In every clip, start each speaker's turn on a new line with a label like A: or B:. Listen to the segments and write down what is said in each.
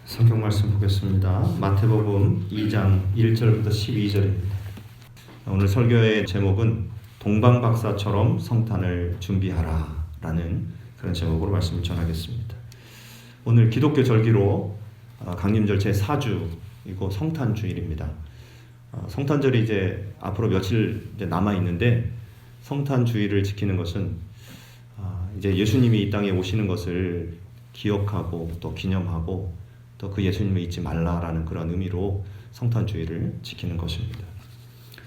A: 성경 말씀 보겠습니다. 마태복음 2장 1절부터 12절입니다. 오늘 설교의 제목은 동방박사처럼 성탄을 준비하라 라는 그런 제목으로 말씀을 전하겠습니다. 오늘 기독교 절기로 강림절 제4주이고 성탄주일입니다. 성탄절이 이제 앞으로 며칠 이제 남아 있는데, 성탄주일을 지키는 것은 이제 예수님이 이 땅에 오시는 것을 기억하고 또 기념하고 또 그 예수님을 잊지 말라라는 그런 의미로 성탄주일을 지키는 것입니다.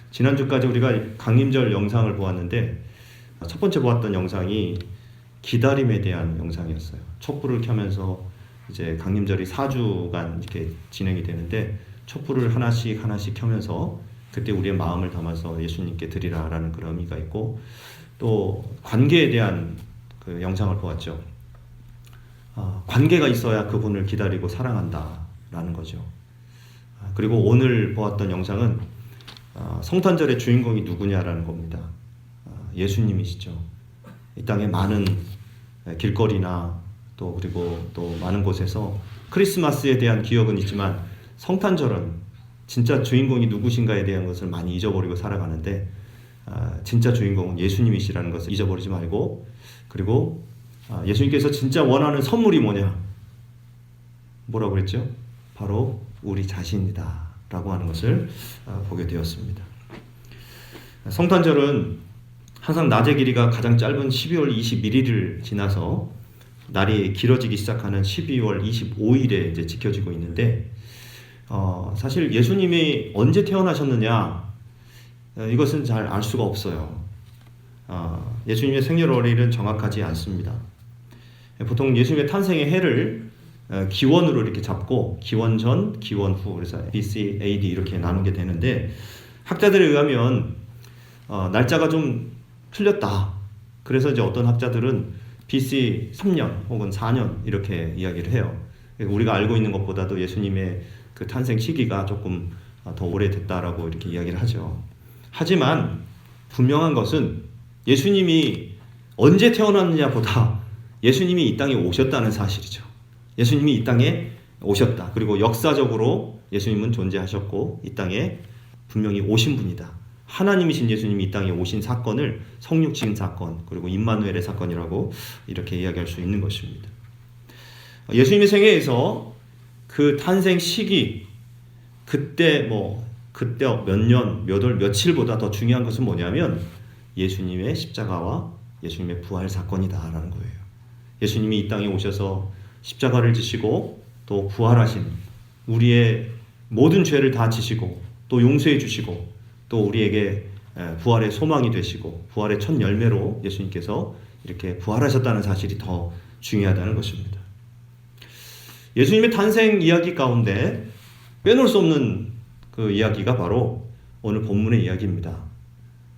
A: 지난주까지 우리가 강림절 영상을 보았는데, 첫 번째 보았던 영상이 기다림에 대한 영상이었어요. 촛불을 켜면서 이제 강림절이 4주간 이렇게 진행이 되는데, 촛불을 하나씩 켜면서 그때 우리의 마음을 담아서 예수님께 드리라라는 그런 의미가 있고, 또 관계에 대한 그 영상을 보았죠. 관계가 있어야 그분을 기다리고 사랑한다라는 거죠. 그리고 오늘 보았던 영상은 성탄절의 주인공이 누구냐라는 겁니다. 예수님이시죠. 이 땅에 많은 길거리나 그리고 또 많은 곳에서 크리스마스에 대한 기억은 있지만, 성탄절은 진짜 주인공이 누구신가에 대한 것을 많이 잊어버리고 살아가는데, 진짜 주인공은 예수님이시라는 것을 잊어버리지 말고, 그리고 예수님께서 진짜 원하는 선물이 뭐라고 그랬죠? 바로 우리 자신이다 라고 하는 것을 보게 되었습니다. 성탄절은 항상 낮의 길이가 가장 짧은 12월 21일을 지나서 날이 길어지기 시작하는 12월 25일에 이제 지켜지고 있는데, 사실 예수님이 언제 태어나셨느냐, 이것은 잘 알 수가 없어요. 예수님의 생년월일은 정확하지 않습니다. 보통 예수님의 탄생의 해를 기원으로 이렇게 잡고, 기원 전, 기원 후, 그래서 BC, AD 이렇게 나누게 되는데, 학자들에 의하면 날짜가 좀 틀렸다. 그래서 이제 어떤 학자들은 BC 3년 혹은 4년 이렇게 이야기를 해요. 우리가 알고 있는 것보다도 예수님의 그 탄생 시기가 조금 더 오래됐다라고 이렇게 이야기를 하죠. 하지만 분명한 것은 예수님이 언제 태어났느냐보다 예수님이 이 땅에 오셨다는 사실이죠. 예수님이 이 땅에 오셨다. 그리고 역사적으로 예수님은 존재하셨고 이 땅에 분명히 오신 분이다. 하나님이신 예수님이 이 땅에 오신 사건을 성육신 사건, 그리고 임마누엘의 사건이라고 이렇게 이야기할 수 있는 것입니다. 예수님의 생애에서 그 탄생 시기, 그때 몇 년, 몇 월, 며칠보다 더 중요한 것은 뭐냐면 예수님의 십자가와 예수님의 부활 사건이다라는 거예요. 예수님이 이 땅에 오셔서 십자가를 지시고 또 부활하신, 우리의 모든 죄를 다 지시고 또 용서해 주시고 또 우리에게 부활의 소망이 되시고 부활의 첫 열매로 예수님께서 이렇게 부활하셨다는 사실이 더 중요하다는 것입니다. 예수님의 탄생 이야기 가운데 빼놓을 수 없는 그 이야기가 바로 오늘 본문의 이야기입니다.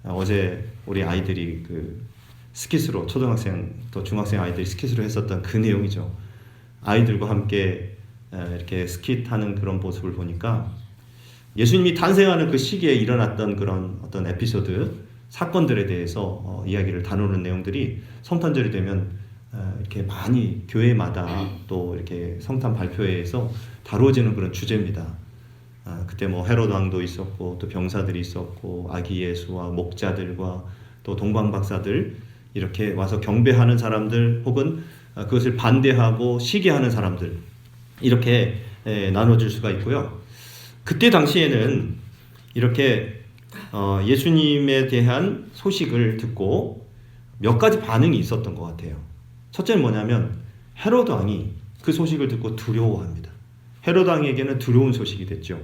A: 어제 우리 아이들이 그 스킷으로, 초등학생 또 중학생 아이들이 스킷으로 했었던 그 내용이죠. 아이들과 함께 이렇게 스킷하는 그런 모습을 보니까 예수님이 탄생하는 그 시기에 일어났던 그런 어떤 에피소드, 사건들에 대해서 이야기를 다루는 내용들이 성탄절이 되면 이렇게 많이 교회마다 또 이렇게 성탄 발표회에서 다루어지는 그런 주제입니다. 그때 헤롯 왕도 있었고 또 병사들이 있었고 아기 예수와 목자들과 또 동방박사들 이렇게 와서 경배하는 사람들, 혹은 그것을 반대하고 시기하는 사람들, 이렇게 나눠질 수가 있고요. 그때 당시에는 이렇게 예수님에 대한 소식을 듣고 몇 가지 반응이 있었던 것 같아요. 첫째는 뭐냐면 헤롯 왕이 그 소식을 듣고 두려워합니다. 헤롯 왕에게는 두려운 소식이 됐죠.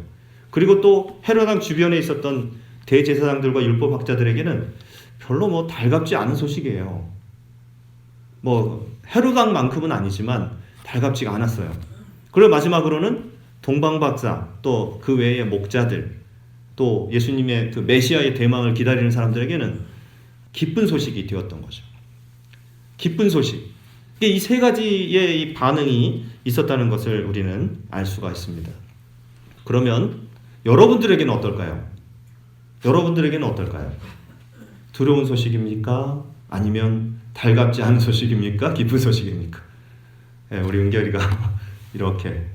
A: 그리고 또 헤롯 왕 주변에 있었던 대제사장들과 율법학자들에게는 별로 달갑지 않은 소식이에요. 헤롯 왕만큼은 아니지만 달갑지가 않았어요. 그리고 마지막으로는 동방박사, 또 그 외의 목자들, 또 예수님의 그 메시아의 대망을 기다리는 사람들에게는 기쁜 소식이 되었던 거죠. 기쁜 소식. 이 세 가지의 이 반응이 있었다는 것을 우리는 알 수가 있습니다. 그러면 여러분들에게는 어떨까요? 두려운 소식입니까? 아니면 달갑지 않은 소식입니까? 기쁜 소식입니까? 우리 은결이가 이렇게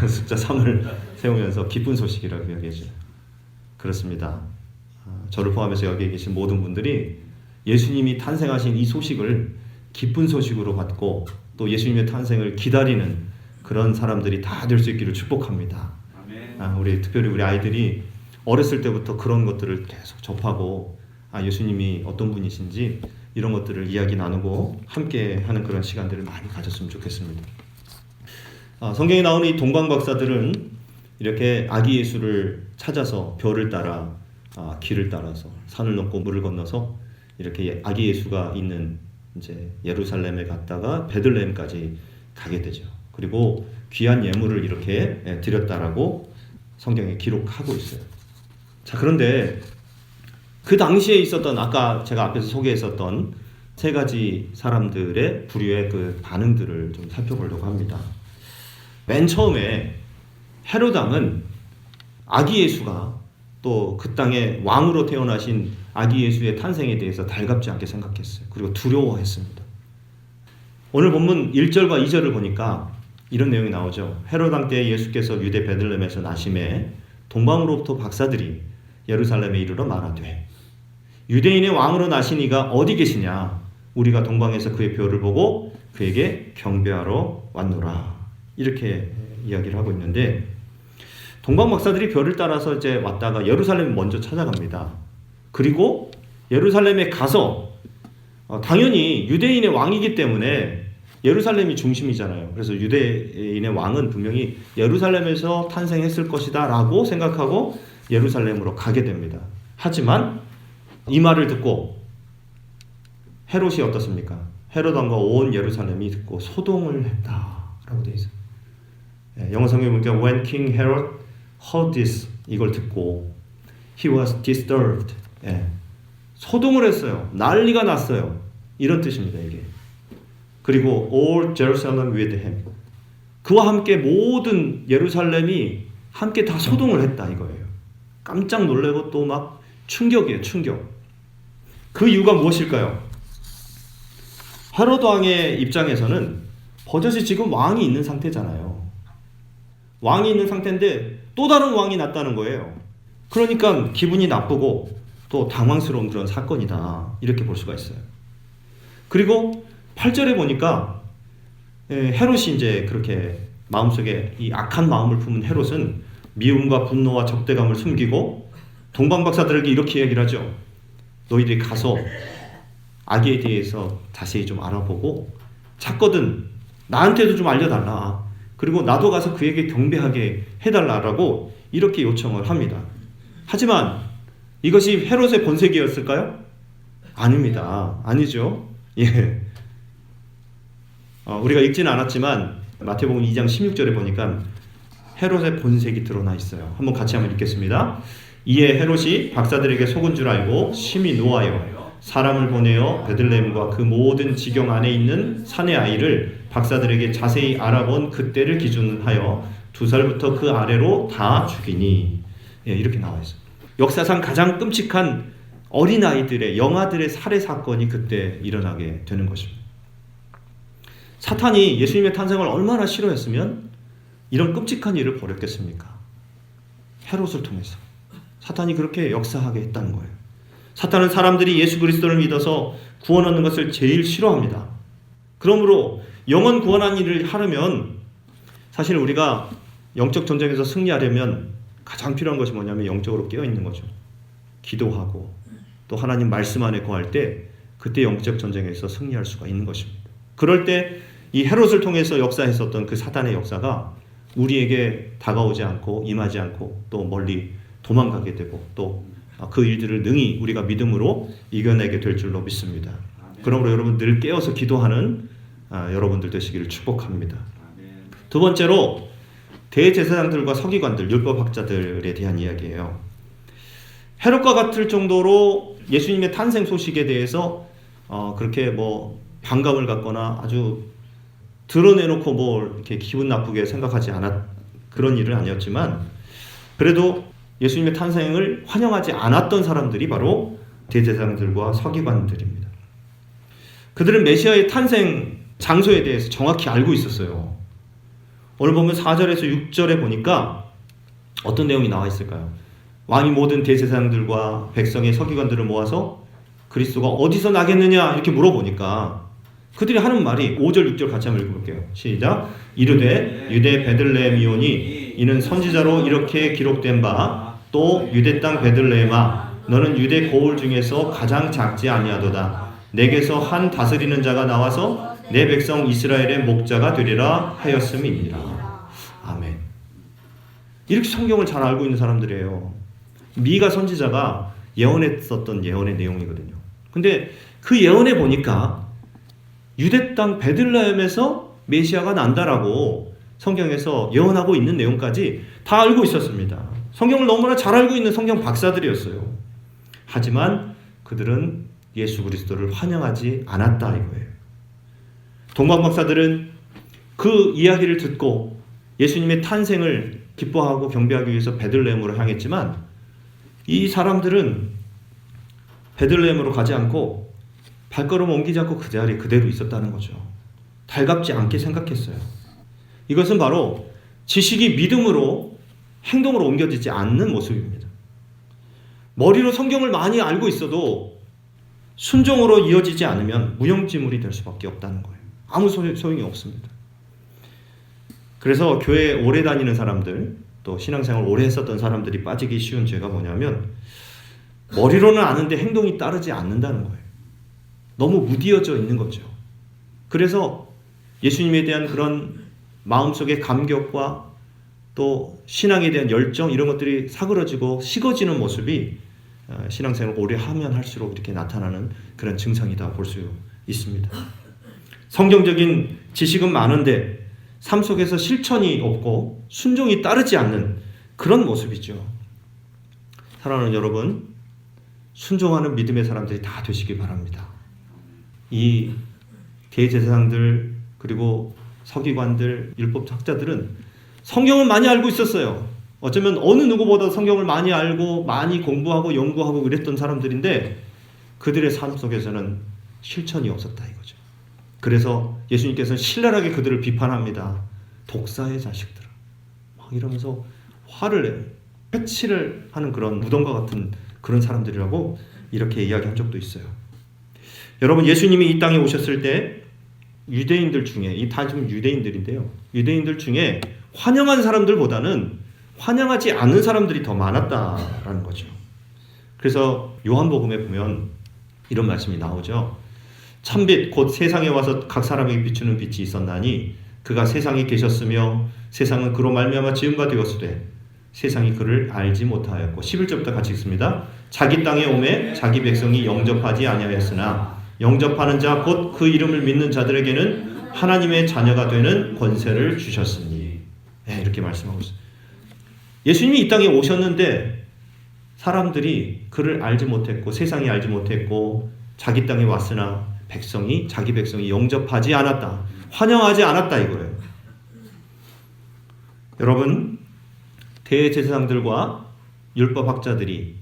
A: 숫자 3을 세우면서 기쁜 소식이라고 이야기해줘요. 그렇습니다. 저를 포함해서 여기에 계신 모든 분들이 예수님이 탄생하신 이 소식을 기쁜 소식으로 받고 또 예수님의 탄생을 기다리는 그런 사람들이 다 될 수 있기를 축복합니다. 특별히 우리 아이들이 어렸을 때부터 그런 것들을 계속 접하고 예수님이 어떤 분이신지 이런 것들을 이야기 나누고 함께 하는 그런 시간들을 많이 가졌으면 좋겠습니다. 성경에 나오는 이 동방박사들은 이렇게 아기 예수를 찾아서 별을 따라 길을 따라서 산을 넘고 물을 건너서 이렇게 아기 예수가 있는 이제 예루살렘에 갔다가 베들레헴까지 가게 되죠. 그리고 귀한 예물을 이렇게 드렸다라고 성경에 기록하고 있어요. 자, 그런데 그 당시에 있었던 아까 제가 앞에서 소개했었던 세 가지 사람들의 부류의 그 반응들을 좀 살펴보려고 합니다. 맨 처음에 헤롯 왕은 아기 예수가 또 그 땅에 왕으로 태어나신 아기 예수의 탄생에 대해서 달갑지 않게 생각했어요. 그리고 두려워했습니다. 오늘 본문 1절과 2절을 보니까 이런 내용이 나오죠. 헤롯 왕 때 예수께서 유대 베들레헴에서 나심에 동방으로부터 박사들이 예루살렘에 이르러 말하되 유대인의 왕으로 나신 이가 어디 계시냐? 우리가 동방에서 그의 표를 보고 그에게 경배하러 왔노라. 이렇게 이야기를 하고 있는데 동방 박사들이 별을 따라서 이제 왔다가 예루살렘 먼저 찾아갑니다. 그리고 예루살렘에 가서 당연히 유대인의 왕이기 때문에 예루살렘이 중심이잖아요. 그래서 유대인의 왕은 분명히 예루살렘에서 탄생했을 것이다 라고 생각하고 예루살렘으로 가게 됩니다. 하지만 이 말을 듣고 헤롯이 어떻습니까? 헤롯 왕과 온 예루살렘이 듣고 소동을 했다라고 되어 있어요. 영어 성경에 보니까 When King Herod heard this, 이걸 듣고 he was disturbed. 소동을 했어요. 난리가 났어요. 이런 뜻입니다. 이게. 그리고 all Jerusalem with him. 그와 함께 모든 예루살렘이 함께 다 소동을 했다 이거예요. 깜짝 놀래고 또 막 충격이에요. 충격. 그 이유가 무엇일까요? 헤롯 왕의 입장에서는 버젓이 지금 왕이 있는 상태잖아요. 왕이 있는 상태인데 또 다른 왕이 났다는 거예요. 그러니까 기분이 나쁘고 또 당황스러운 그런 사건이다. 이렇게 볼 수가 있어요. 그리고 8절에 보니까 헤롯이 이제 그렇게 마음속에 이 악한 마음을 품은 헤롯은 미움과 분노와 적대감을 숨기고 동방박사들에게 이렇게 얘기를 하죠. 너희들이 가서 아기에 대해서 자세히 좀 알아보고 찾거든 나한테도 좀 알려달라. 그리고 나도 가서 그에게 경배하게 해달라라고 이렇게 요청을 합니다. 하지만 이것이 헤롯의 본색이었을까요? 아닙니다. 아니죠. 예. 우리가 읽지는 않았지만 마태복음 2장 16절에 보니까 헤롯의 본색이 드러나 있어요. 한번 같이 한번 읽겠습니다. 이에 헤롯이 박사들에게 속은 줄 알고 심히 노하여 사람을 보내어 베들레헴과 그 모든 지경 안에 있는 산의 아이를 박사들에게 자세히 알아본 그때를 기준하여 2살부터 그 아래로 다 죽이니. 이렇게 나와 있어요. 역사상 가장 끔찍한 어린아이들의 영아들의 살해 사건이 그때 일어나게 되는 것입니다. 사탄이 예수님의 탄생을 얼마나 싫어했으면 이런 끔찍한 일을 벌였겠습니까? 헤롯을 통해서 사탄이 그렇게 역사하게 했다는 거예요. 사탄은 사람들이 예수 그리스도를 믿어서 구원 얻는 것을 제일 싫어합니다. 그러므로 영혼 구원한 일을 하려면 사실 우리가 영적 전쟁에서 승리하려면 가장 필요한 것이 뭐냐면 영적으로 깨어있는 거죠. 기도하고 또 하나님 말씀 안에 거할 때 그때 영적 전쟁에서 승리할 수가 있는 것입니다. 그럴 때 이 헤롯을 통해서 역사했었던 그 사탄의 역사가 우리에게 다가오지 않고 임하지 않고 또 멀리 도망가게 되고 또 그 일들을 능히 우리가 믿음으로 이겨내게 될 줄로 믿습니다. 그러므로 여러분 늘 깨어서 기도하는 여러분들 되시기를 축복합니다. 두 번째로 대제사장들과 서기관들, 율법학자들에 대한 이야기예요. 헤롯과 같을 정도로 예수님의 탄생 소식에 대해서 그렇게 뭐 반감을 갖거나 아주 드러내놓고 뭐 이렇게 기분 나쁘게 생각하지 그런 일은 아니었지만 그래도 예수님의 탄생을 환영하지 않았던 사람들이 바로 대제사장들과 서기관들입니다. 그들은 메시아의 탄생 장소에 대해서 정확히 알고 있었어요. 오늘 보면 4절에서 6절에 보니까 어떤 내용이 나와 있을까요? 왕이 모든 대제사장들과 백성의 서기관들을 모아서 그리스도가 어디서 나겠느냐 이렇게 물어보니까 그들이 하는 말이 5절 6절 같이 한번 읽어볼게요. 시작. 이르되 유대 베들레헴이오니 이는 선지자로 이렇게 기록된 바 또 유대 땅 베들레헴아 너는 유대 고을 중에서 가장 작지 아니하도다. 내게서 한 다스리는 자가 나와서 내 백성 이스라엘의 목자가 되리라 하였음이니라. 아멘. 이렇게 성경을 잘 알고 있는 사람들이에요. 미가 선지자가 예언했었던 예언의 내용이거든요. 근데 그 예언에 보니까 유대 땅 베들레헴에서 메시아가 난다라고 성경에서 예언하고 있는 내용까지 다 알고 있었습니다. 성경을 너무나 잘 알고 있는 성경 박사들이었어요. 하지만 그들은 예수 그리스도를 환영하지 않았다 이거예요. 동방 박사들은 그 이야기를 듣고 예수님의 탄생을 기뻐하고 경배하기 위해서 베들레헴으로 향했지만 이 사람들은 베들레헴으로 가지 않고 발걸음 옮기지 않고 그 자리에 그대로 있었다는 거죠. 달갑지 않게 생각했어요. 이것은 바로 지식이 믿음으로 행동으로 옮겨지지 않는 모습입니다. 머리로 성경을 많이 알고 있어도 순종으로 이어지지 않으면 무용지물이 될 수밖에 없다는 거예요. 아무 소용이 없습니다. 그래서 교회에 오래 다니는 사람들, 또 신앙생활 오래 했었던 사람들이 빠지기 쉬운 죄가 뭐냐면 머리로는 아는데 행동이 따르지 않는다는 거예요. 너무 무디어져 있는 거죠. 그래서 예수님에 대한 그런 마음속의 감격과 또 신앙에 대한 열정 이런 것들이 사그러지고 식어지는 모습이 신앙생활을 오래 하면 할수록 이렇게 나타나는 그런 증상이다 볼 수 있습니다. 성경적인 지식은 많은데 삶 속에서 실천이 없고 순종이 따르지 않는 그런 모습이죠. 사랑하는 여러분, 순종하는 믿음의 사람들이 다 되시기 바랍니다. 이 대제사장들 그리고 서기관들, 율법학자들은 성경을 많이 알고 있었어요. 어쩌면 어느 누구보다 성경을 많이 알고 많이 공부하고 연구하고 그랬던 사람들인데 그들의 삶 속에서는 실천이 없었다 이거죠. 그래서 예수님께서는 신랄하게 그들을 비판합니다. 독사의 자식들 막 이러면서 화를 내요. 패치를 하는 그런 무덤과 같은 그런 사람들이라고 이렇게 이야기한 적도 있어요. 여러분, 예수님이 이 땅에 오셨을 때 유대인들 중에, 이 다 지금 유대인들인데요. 유대인들 중에 환영한 사람들보다는 환영하지 않는 사람들이 더 많았다라는 거죠. 그래서 요한복음에 보면 이런 말씀이 나오죠. 참빛 곧 세상에 와서 각 사람에게 비추는 빛이 있었나니 그가 세상에 계셨으며 세상은 그로 말미암아 지은 바 되었으되 세상이 그를 알지 못하였고 11절부터 같이 읽습니다. 자기 땅에 오매 자기 백성이 영접하지 아니하였으나 영접하는 자 곧 그 이름을 믿는 자들에게는 하나님의 자녀가 되는 권세를 주셨으니. 네, 이렇게 말씀하고 있어요. 예수님이 이 땅에 오셨는데 사람들이 그를 알지 못했고 세상이 알지 못했고 자기 땅에 왔으나 자기 백성이 영접하지 않았다. 환영하지 않았다 이거예요. 여러분, 대제사장들과 율법학자들이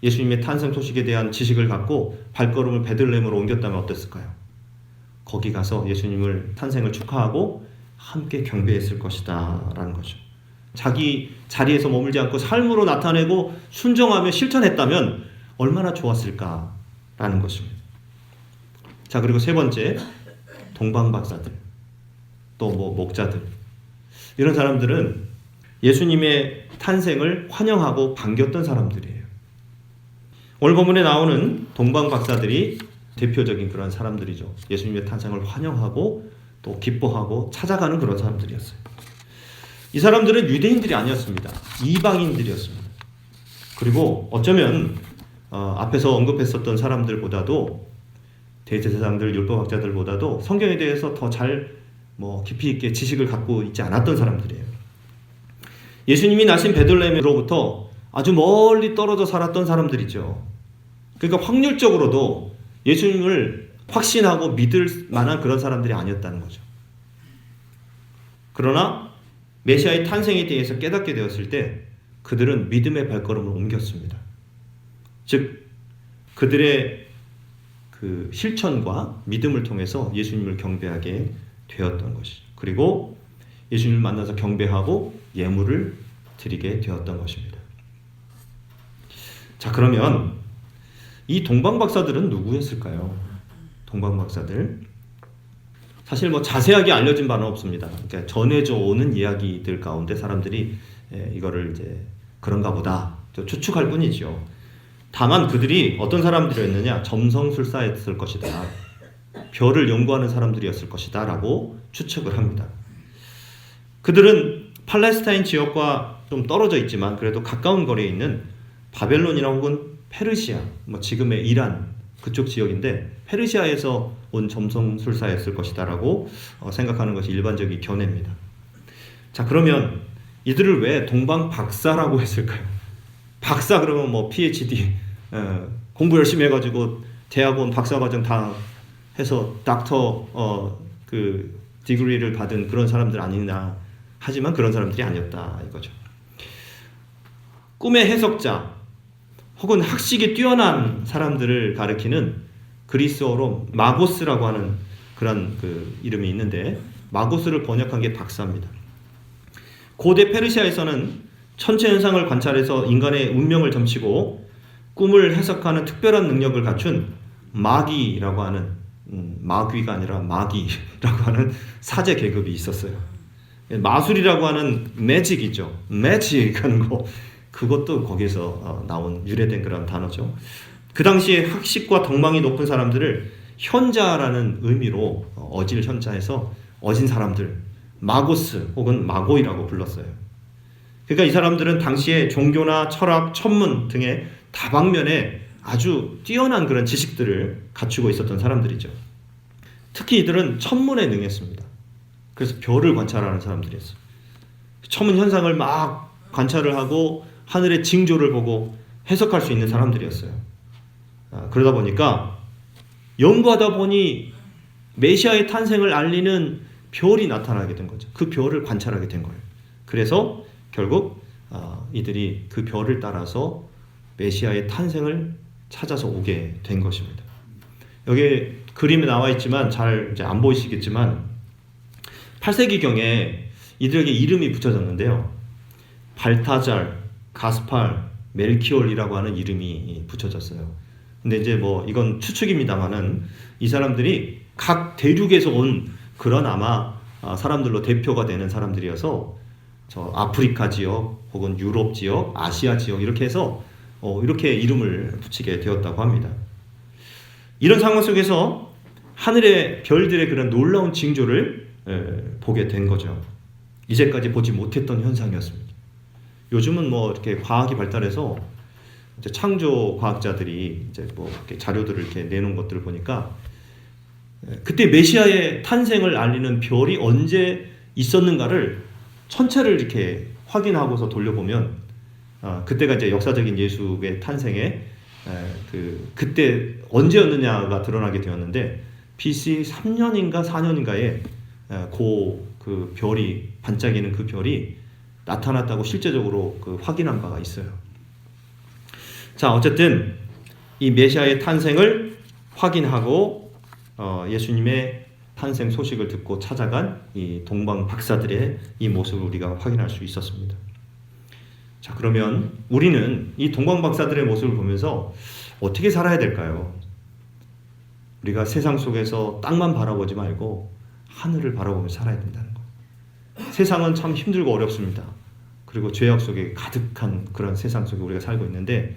A: 예수님의 탄생 소식에 대한 지식을 갖고 발걸음을 베들레헴으로 옮겼다면 어땠을까요? 거기 가서 예수님을 탄생을 축하하고 함께 경배했을 것이다 라는 거죠. 자기 자리에서 머물지 않고 삶으로 나타내고 순종하며 실천했다면 얼마나 좋았을까라는 것입니다. 자, 그리고 세 번째, 동방박사들, 또 목자들, 이런 사람들은 예수님의 탄생을 환영하고 반겼던 사람들이에요. 오늘 본문에 나오는 동방박사들이 대표적인 그런 사람들이죠. 예수님의 탄생을 환영하고 또 기뻐하고 찾아가는 그런 사람들이었어요. 이 사람들은 유대인들이 아니었습니다. 이방인들이었습니다. 그리고 어쩌면 앞에서 언급했었던 사람들보다도 대제사장들, 율법학자들보다도 성경에 대해서 더 잘 깊이 있게 지식을 갖고 있지 않았던 사람들이에요. 예수님이 나신 베들레헴으로부터 아주 멀리 떨어져 살았던 사람들이죠. 그러니까 확률적으로도 예수님을 확신하고 믿을 만한 그런 사람들이 아니었다는 거죠. 그러나 메시아의 탄생에 대해서 깨닫게 되었을 때 그들은 믿음의 발걸음을 옮겼습니다. 즉 그들의 그 실천과 믿음을 통해서 예수님을 경배하게 되었던 것이죠. 그리고 예수님을 만나서 경배하고 예물을 드리게 되었던 것입니다. 자, 그러면 이 동방박사들은 누구였을까요? 동방박사들. 사실 뭐 자세하게 알려진 바는 없습니다. 그러니까 전해져 오는 이야기들 가운데 사람들이 이거를 이제 그런가 보다 추측할 뿐이죠. 다만 그들이 어떤 사람들이었느냐? 점성술사였을 것이다. 별을 연구하는 사람들이었을 것이다 라고 추측을 합니다. 그들은 팔레스타인 지역과 좀 떨어져 있지만 그래도 가까운 거리에 있는 바벨론이나 혹은 페르시아, 뭐 지금의 이란 그쪽 지역인데 페르시아에서 온 점성술사였을 것이다 라고 생각하는 것이 일반적인 견해입니다. 자, 그러면 이들을 왜 동방박사라고 했을까요? 박사 그러면 뭐 PhD 공부 열심히 해가지고 대학원 박사과정 다 해서 닥터 그 디그리를 받은 그런 사람들 아니나 하지만 그런 사람들이 아니었다 이거죠. 꿈의 해석자 혹은 학식이 뛰어난 사람들을 가리키는 그리스어로 마고스라고 하는 그런 그 이름이 있는데 마고스를 번역한 게 박사입니다. 고대 페르시아에서는 천체 현상을 관찰해서 인간의 운명을 점치고 꿈을 해석하는 특별한 능력을 갖춘 마귀라고 하는 마귀가 아니라 마기라고 하는 사제 계급이 있었어요. 마술이라고 하는 매직이죠. 매직 하는 거 그것도 거기서 나온 유래된 그런 단어죠. 그 당시에 학식과 덕망이 높은 사람들을 현자라는 의미로 어질 현자에서 어진 사람들 마고스 혹은 마고이라고 불렀어요. 그러니까 이 사람들은 당시에 종교나 철학, 천문 등의 다방면에 아주 뛰어난 그런 지식들을 갖추고 있었던 사람들이죠. 특히 이들은 천문에 능했습니다. 그래서 별을 관찰하는 사람들이었어요. 천문 현상을 막 관찰을 하고 하늘의 징조를 보고 해석할 수 있는 사람들이었어요. 그러다 보니까 연구하다 보니 메시아의 탄생을 알리는 별이 나타나게 된 거죠. 그 별을 관찰하게 된 거예요. 그래서 결국 이들이 그 별을 따라서 메시아의 탄생을 찾아서 오게 된 것입니다. 여기 그림에 나와 있지만 잘 이제 안 보이시겠지만 8세기경에 이들에게 이름이 붙여졌는데요. 발타잘, 가스팔, 멜키올이라고 하는 이름이 붙여졌어요. 근데 이제 뭐 이건 추측입니다만은 이 사람들이 각 대륙에서 온 그런 아마 사람들로 대표가 되는 사람들이어서 저 아프리카 지역 혹은 유럽 지역, 아시아 지역 이렇게 해서 이렇게 이름을 붙이게 되었다고 합니다. 이런 상황 속에서 하늘의 별들의 그런 놀라운 징조를 보게 된 거죠. 이제까지 보지 못했던 현상이었습니다. 요즘은 뭐 이렇게 과학이 발달해서 이제 창조 과학자들이 이제 뭐 이렇게 자료들을 이렇게 내놓은 것들을 보니까 그때 메시아의 탄생을 알리는 별이 언제 있었는가를 천체를 이렇게 확인하고서 돌려보면 그때가 이제 역사적인 예수의 탄생에 그때 언제였느냐가 드러나게 되었는데 BC 3년인가 4년인가에 그 별이 반짝이는 그 별이 나타났다고 실제적으로 그 확인한 바가 있어요. 자, 어쨌든 이 메시아의 탄생을 확인하고 예수님의 탄생 소식을 듣고 찾아간 이 동방 박사들의 이 모습을 우리가 확인할 수 있었습니다. 자, 그러면 우리는 이 동방 박사들의 모습을 보면서 어떻게 살아야 될까요? 우리가 세상 속에서 땅만 바라보지 말고 하늘을 바라보면서 살아야 된다는 거. 세상은 참 힘들고 어렵습니다. 그리고 죄악 속에 가득한 그런 세상 속에 우리가 살고 있는데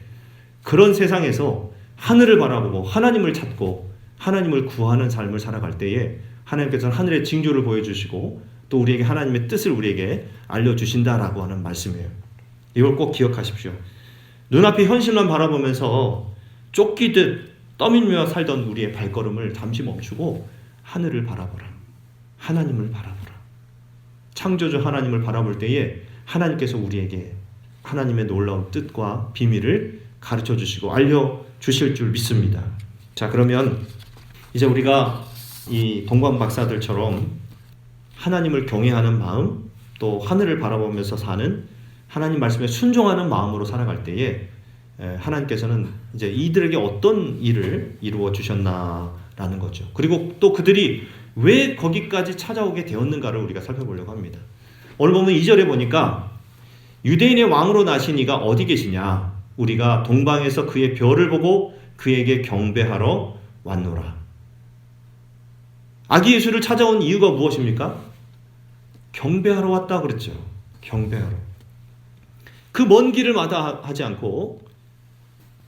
A: 그런 세상에서 하늘을 바라보고 하나님을 찾고 하나님을 구하는 삶을 살아갈 때에 하나님께서는 하늘의 징조를 보여주시고 또 우리에게 하나님의 뜻을 우리에게 알려주신다라고 하는 말씀이에요. 이걸 꼭 기억하십시오. 눈앞의 현실만 바라보면서 쫓기듯 떠밀며 살던 우리의 발걸음을 잠시 멈추고 하늘을 바라보라. 하나님을 바라보라. 창조주 하나님을 바라볼 때에 하나님께서 우리에게 하나님의 놀라운 뜻과 비밀을 가르쳐 주시고 알려 주실 줄 믿습니다. 자, 그러면 이제 우리가 이 동방 박사들처럼 하나님을 경외하는 마음 또 하늘을 바라보면서 사는 하나님 말씀에 순종하는 마음으로 살아갈 때에 하나님께서는 이제 이들에게 어떤 일을 이루어 주셨나라는 거죠. 그리고 또 그들이 왜 거기까지 찾아오게 되었는가를 우리가 살펴보려고 합니다. 오늘 보면 2절에 보니까 유대인의 왕으로 나신 이가 어디 계시냐? 우리가 동방에서 그의 별을 보고 그에게 경배하러 왔노라. 아기 예수를 찾아온 이유가 무엇입니까? 경배하러 왔다 그랬죠. 경배하러. 그 먼 길을 마다하지 않고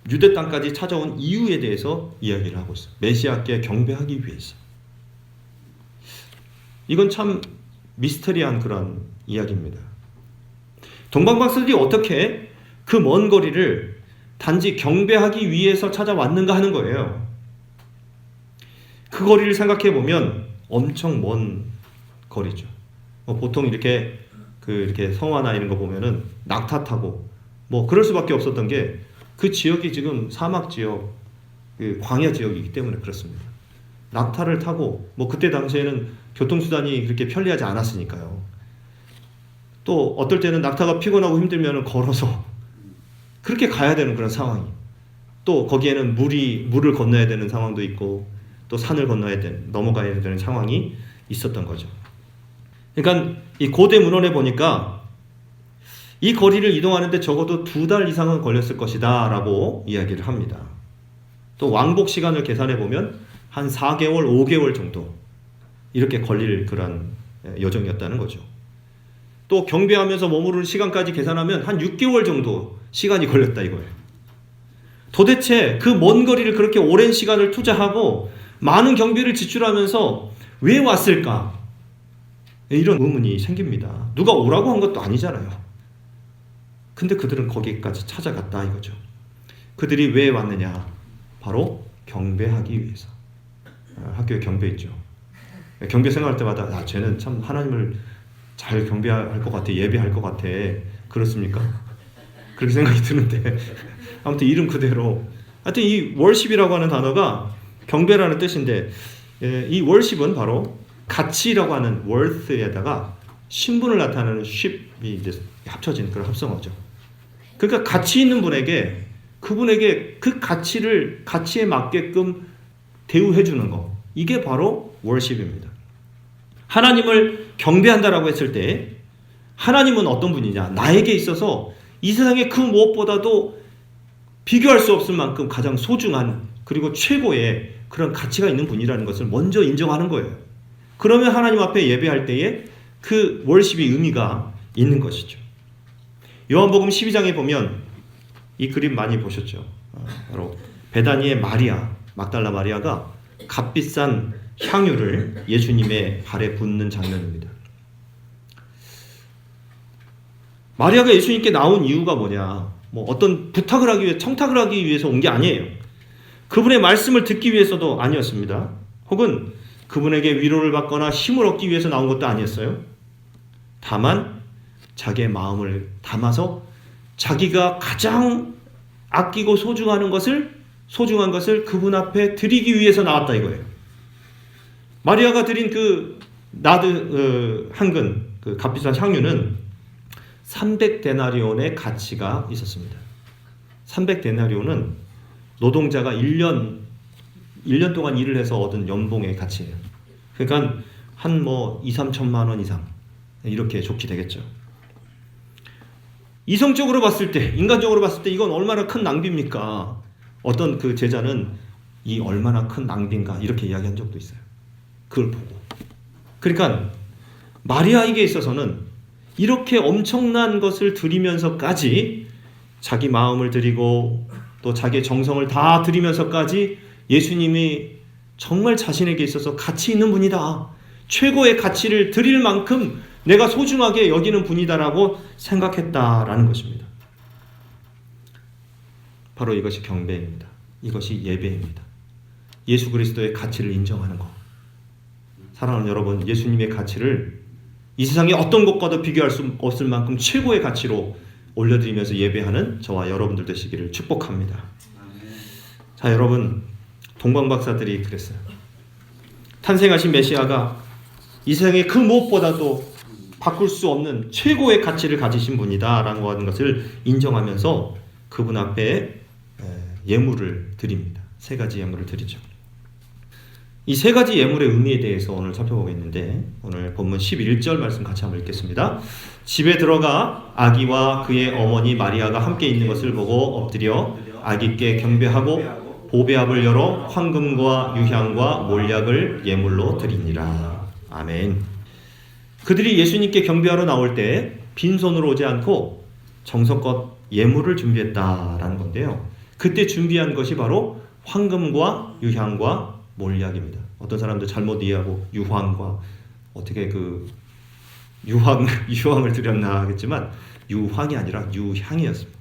A: 유대 땅까지 찾아온 이유에 대해서 이야기를 하고 있어요. 메시아께 경배하기 위해서. 이건 참 미스터리한 그런 이야기입니다. 동방박사들이 어떻게 그 먼 거리를 단지 경배하기 위해서 찾아왔는가 하는 거예요. 그 거리를 생각해 보면 엄청 먼 거리죠. 보통 이렇게 이렇게 성화나 이런 거 보면은 낙타 타고 그럴 수밖에 없었던 게 그 지역이 지금 사막 지역, 광야 지역이기 때문에 그렇습니다. 낙타를 타고 그때 당시에는 교통수단이 그렇게 편리하지 않았으니까요. 또 어떨 때는 낙타가 피곤하고 힘들면 걸어서 그렇게 가야 되는 그런 상황이. 또 거기에는 물을 건너야 되는 상황도 있고 또 산을 넘어가야 되는 상황이 있었던 거죠. 그러니까 이 고대 문헌에 보니까 이 거리를 이동하는데 적어도 2달 이상은 걸렸을 것이다 라고 이야기를 합니다. 또 왕복 시간을 계산해 보면 한 4개월, 5개월 정도 이렇게 걸릴 그런 여정이었다는 거죠. 또 경배하면서 머무르는 시간까지 계산하면 한 6개월 정도 시간이 걸렸다 이거예요. 도대체 그 먼 거리를 그렇게 오랜 시간을 투자하고 많은 경비를 지출하면서 왜 왔을까? 이런 의문이 생깁니다. 누가 오라고 한 것도 아니잖아요. 근데 그들은 거기까지 찾아갔다 이거죠. 그들이 왜 왔느냐? 바로 경배하기 위해서. 학교에 경배 있죠. 경배 생각할 때마다 쟤는 참 하나님을 잘 경배할 것 같아, 예배할 것 같아. 그렇습니까? 그렇게 생각이 드는데 아무튼 이름 그대로 하여튼 이 월십이라고 하는 단어가 경배라는 뜻인데 이 월십은 바로 가치라고 하는 worth에다가 신분을 나타내는 ship이 이제 합쳐진 그런 합성어죠. 그러니까 가치 있는 분에게 그분에게 그 가치에 맞게끔 대우해 주는 거. 이게 바로 worship입니다. 하나님을 경배한다라고 했을 때 하나님은 어떤 분이냐? 나에게 있어서 이 세상의 그 무엇보다도 비교할 수 없을 만큼 가장 소중한 그리고 최고의 그런 가치가 있는 분이라는 것을 먼저 인정하는 거예요. 그러면 하나님 앞에 예배할 때에 그 월십의 의미가 있는 것이죠. 요한복음 12장에 보면 이 그림 많이 보셨죠. 바로 베다니의 마리아, 막달라 마리아가 값비싼 향유를 예수님의 발에 붓는 장면입니다. 마리아가 예수님께 나온 이유가 뭐냐? 어떤 부탁을 하기 위해 청탁을 하기 위해서 온 게 아니에요. 그분의 말씀을 듣기 위해서도 아니었습니다. 혹은 그분에게 위로를 받거나 힘을 얻기 위해서 나온 것도 아니었어요. 다만 자기의 마음을 담아서 자기가 가장 아끼고 소중한 것을 그분 앞에 드리기 위해서 나왔다 이거예요. 마리아가 드린 그 한근 그 값비싼 향유는 300데나리온의 가치가 있었습니다. 300데나리온은 노동자가 1년 동안 일을 해서 얻은 연봉의 가치예요. 그러니까 한 2-3천만 원 이상 이렇게 좋게 되겠죠. 이성적으로 봤을 때, 인간적으로 봤을 때 이건 얼마나 큰 낭비입니까? 어떤 그 제자는 이 얼마나 큰 낭비인가 이렇게 이야기한 적도 있어요. 그걸 보고. 그러니까 마리아에게 있어서는 이렇게 엄청난 것을 드리면서까지 자기 마음을 드리고 또 자기의 정성을 다 드리면서까지 예수님이 정말 자신에게 있어서 가치 있는 분이다. 최고의 가치를 드릴 만큼 내가 소중하게 여기는 분이다라고 생각했다라는 것입니다. 바로 이것이 경배입니다. 이것이 예배입니다. 예수 그리스도의 가치를 인정하는 것. 사랑하는 여러분, 예수님의 가치를 이 세상의 어떤 것과도 비교할 수 없을 만큼 최고의 가치로 올려드리면서 예배하는 저와 여러분들 되시기를 축복합니다. 자, 여러분, 동방박사들이 그랬어요. 탄생하신 메시아가 이 세상의 그 무엇보다도 바꿀 수 없는 최고의 가치를 가지신 분이다라고 하는 것을 인정하면서 그분 앞에 예물을 드립니다. 3가지 예물을 드리죠. 이 세 가지 예물의 의미에 대해서 오늘 살펴보겠는데, 오늘 본문 11절 말씀 같이 한번 읽겠습니다. 집에 들어가 아기와 그의 어머니 마리아가 함께 있는 것을 보고 엎드려 아기께 경배하고 보배압을 열어 황금과 유향과 몰약을 예물로 드리니라. 아멘. 그들이 예수님께 경배하러 나올 때 빈손으로 오지 않고 정성껏 예물을 준비했다라는 건데요. 그때 준비한 것이 바로 황금과 유향과 몰약입니다. 어떤 사람들 잘못 이해하고 유황과 어떻게 유황을 드렸나 하겠지만 유황이 아니라 유향이었습니다.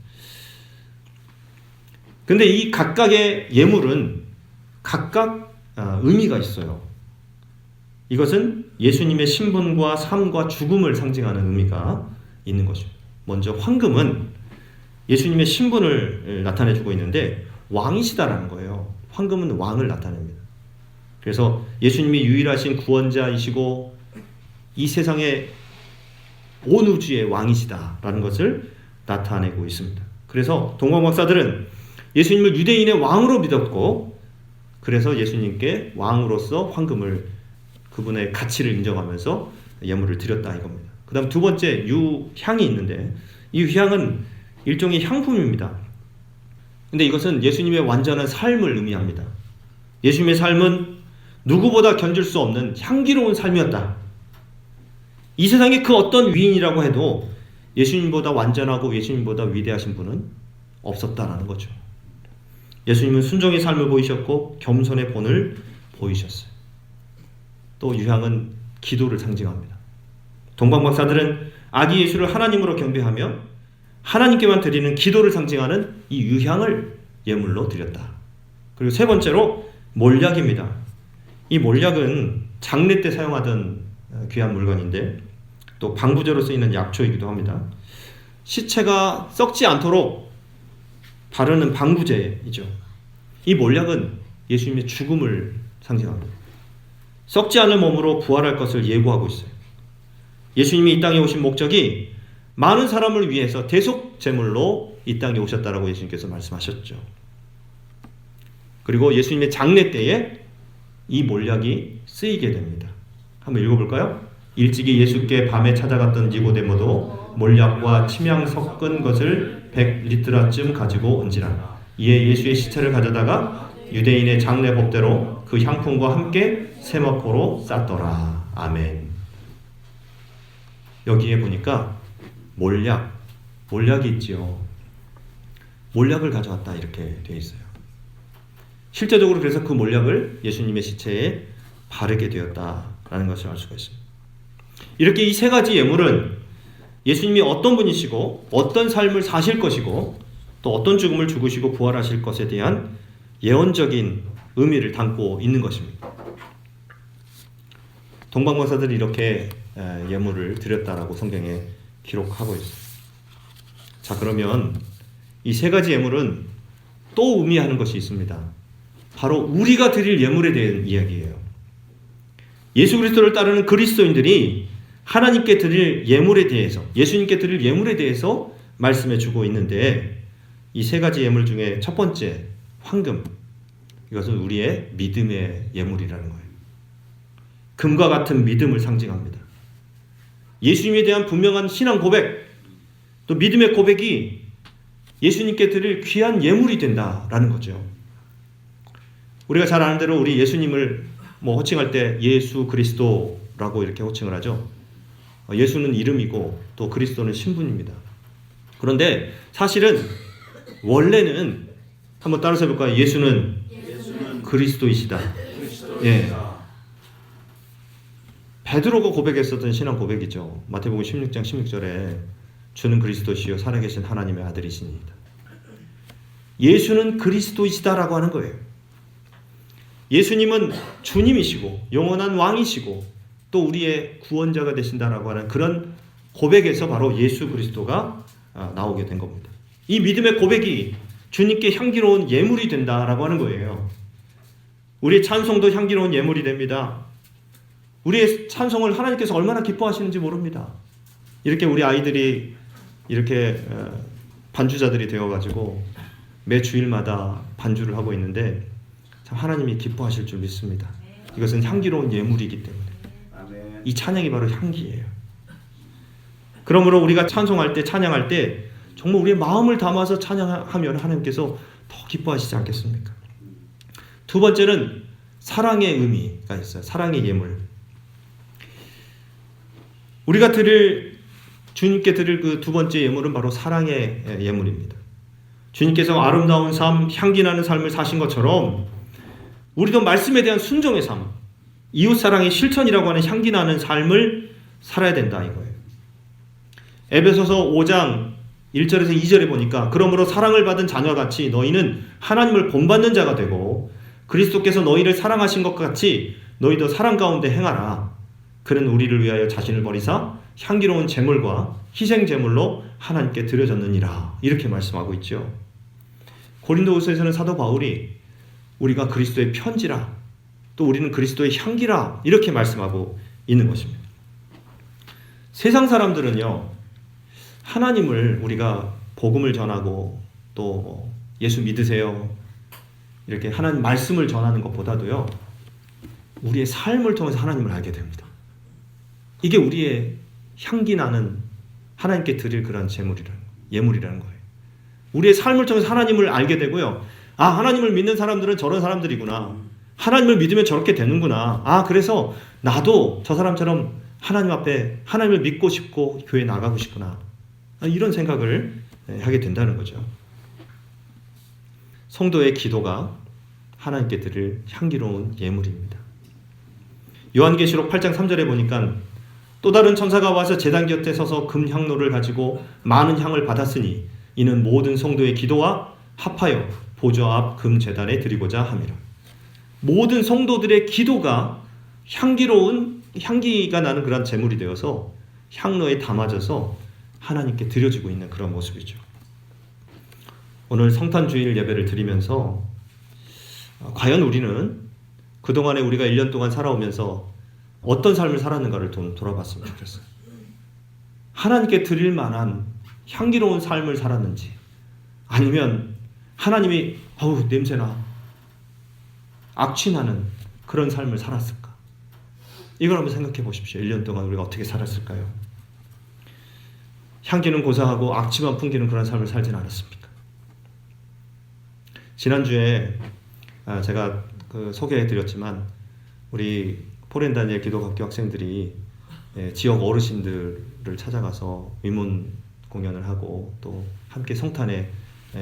A: 근데 이 각각의 예물은 각각 의미가 있어요. 이것은 예수님의 신분과 삶과 죽음을 상징하는 의미가 있는 것입니다. 먼저 황금은 예수님의 신분을 나타내주고 있는데 왕이시다라는 거예요. 황금은 왕을 나타냅니다. 그래서 예수님이 유일하신 구원자이시고 이 세상의 온 우주의 왕이시다라는 것을 나타내고 있습니다. 그래서 동방 박사들은 예수님을 유대인의 왕으로 믿었고, 그래서 예수님께 왕으로서 황금을, 그분의 가치를 인정하면서 예물을 드렸다 이겁니다. 그 다음 두 번째 유향이 있는데, 이 유향은 일종의 향품입니다. 근데 이것은 예수님의 완전한 삶을 의미합니다. 예수님의 삶은 누구보다 견딜 수 없는 향기로운 삶이었다. 이 세상에 그 어떤 위인이라고 해도 예수님보다 완전하고 예수님보다 위대하신 분은 없었다라는 거죠. 예수님은 순종의 삶을 보이셨고 겸손의 본을 보이셨어요. 또 유향은 기도를 상징합니다. 동방박사들은 아기 예수를 하나님으로 경배하며 하나님께만 드리는 기도를 상징하는 이 유향을 예물로 드렸다. 그리고 세 번째로 몰약입니다. 이 몰약은 장례 때 사용하던 귀한 물건인데 또 방부제로 쓰이는 약초이기도 합니다. 시체가 썩지 않도록 바르는 방부제이죠. 이 몰약은 예수님의 죽음을 상징합니다. 썩지 않을 몸으로 부활할 것을 예고하고 있어요. 예수님이 이 땅에 오신 목적이 많은 사람을 위해서 대속 제물로 이 땅에 오셨다라고 예수님께서 말씀하셨죠. 그리고 예수님의 장례 때에 이 몰약이 쓰이게 됩니다. 한번 읽어볼까요? 일찍이 예수께 밤에 찾아갔던 니고데모도 몰약과 침향 섞은 것을 100리트라쯤 가지고 온지라. 이에 예수의 시체를 가져다가 유대인의 장례 법대로 그 향품과 함께 세마포로 쌌더라. 아멘. 여기에 보니까 몰약이 있지요. 몰약을 가져왔다 이렇게 되어 있어요. 실제적으로 그래서 그 몰약을 예수님의 시체에 바르게 되었다라는 것을 알 수가 있습니다. 이렇게 이 세 가지 예물은 예수님이 어떤 분이시고 어떤 삶을 사실 것이고 또 어떤 죽음을 죽으시고 부활하실 것에 대한 예언적인 의미를 담고 있는 것입니다. 동방박사들이 이렇게 예물을 드렸다라고 성경에 기록하고 있습니다. 자, 그러면 이 세 가지 예물은 또 의미하는 것이 있습니다. 바로 우리가 드릴 예물에 대한 이야기예요. 예수 그리스도를 따르는 그리스도인들이 하나님께 드릴 예물에 대해서, 예수님께 드릴 예물에 대해서 말씀해 주고 있는데, 이 세 가지 예물 중에 첫 번째 황금, 이것은 우리의 믿음의 예물이라는 거예요. 금과 같은 믿음을 상징합니다. 예수님에 대한 분명한 신앙 고백, 또 믿음의 고백이 예수님께 드릴 귀한 예물이 된다라는 거죠. 우리가 잘 아는 대로 우리 예수님을 호칭할 때 예수 그리스도라고 이렇게 호칭을 하죠. 예수는 이름이고 또 그리스도는 신분입니다. 그런데 사실은 원래는 한번 따라서 해볼까요? 예수는 그리스도이시다. 예. 베드로가 고백했었던 신앙 고백이죠. 마태복음 16장 16절에 주는 그리스도시요 살아계신 하나님의 아들이시니이다. 예수는 그리스도이시다라고 하는 거예요. 예수님은 주님이시고 영원한 왕이시고 또 우리의 구원자가 되신다라고 하는 그런 고백에서 바로 예수 그리스도가 나오게 된 겁니다. 이 믿음의 고백이 주님께 향기로운 예물이 된다라고 하는 거예요. 우리의 찬송도 향기로운 예물이 됩니다. 우리의 찬송을 하나님께서 얼마나 기뻐하시는지 모릅니다. 이렇게 우리 아이들이 이렇게 반주자들이 되어가지고 매 주일마다 반주를 하고 있는데 참 하나님이 기뻐하실 줄 믿습니다. 이것은 향기로운 예물이기 때문에 이 찬양이 바로 향기예요. 그러므로 우리가 찬송할 때, 찬양할 때 정말 우리의 마음을 담아서 찬양하면 하나님께서 더 기뻐하시지 않겠습니까? 두 번째는 사랑의 의미가 있어요. 사랑의 예물. 우리가 주님께 드릴 그 두 번째 예물은 바로 사랑의 예물입니다. 주님께서 아름다운 삶, 향기 나는 삶을 사신 것처럼 우리도 말씀에 대한 순종의 삶, 이웃사랑의 실천이라고 하는 향기 나는 삶을 살아야 된다 이거예요. 에베소서 5장 1절에서 2절에 보니까 그러므로 사랑을 받은 자녀같이 너희는 하나님을 본받는 자가 되고 그리스도께서 너희를 사랑하신 것 같이 너희도 사랑 가운데 행하라. 그는 우리를 위하여 자신을 버리사 향기로운 제물과 희생 제물로 하나님께 드려졌느니라. 이렇게 말씀하고 있죠. 고린도후서에서는 사도 바울이 우리가 그리스도의 편지라, 또 우리는 그리스도의 향기라 이렇게 말씀하고 있는 것입니다. 세상 사람들은요, 하나님을 우리가 복음을 전하고 또 예수 믿으세요 이렇게 하나님 말씀을 전하는 것보다도요, 우리의 삶을 통해서 하나님을 알게 됩니다. 이게 우리의 향기 나는 하나님께 드릴 그런 예물이라는 거예요. 우리의 삶을 통해서 하나님을 알게 되고요. 아, 하나님을 믿는 사람들은 저런 사람들이구나. 하나님을 믿으면 저렇게 되는구나. 아, 그래서 나도 저 사람처럼 하나님 앞에 하나님을 믿고 싶고 교회 나가고 싶구나. 이런 생각을 하게 된다는 거죠. 성도의 기도가 하나님께 드릴 향기로운 예물입니다. 요한계시록 8장 3절에 보니까 또 다른 천사가 와서 제단 곁에 서서 금향로를 가지고 많은 향을 받았으니 이는 모든 성도의 기도와 합하여 보좌 앞 금제단에 드리고자 함이라. 모든 성도들의 기도가 향기로운 향기가 나는 그런 제물이 되어서 향로에 담아져서 하나님께 드려지고 있는 그런 모습이죠. 오늘 성탄주일 예배를 드리면서 과연 우리는 그동안에 우리가 1년 동안 살아오면서 어떤 삶을 살았는가를 돌아봤으면 좋겠어요. 하나님께 드릴 만한 향기로운 삶을 살았는지, 아니면 하나님이 냄새나 악취나는 그런 삶을 살았을까? 이걸 한번 생각해 보십시오. 1년 동안 우리가 어떻게 살았을까요? 향기는 고사하고 악취만 풍기는 그런 삶을 살진 않았습니까? 지난주에 제가 소개해드렸지만 우리 포렌다니엘 기도학교 학생들이 지역 어르신들을 찾아가서 위문 공연을 하고 또 함께 성탄의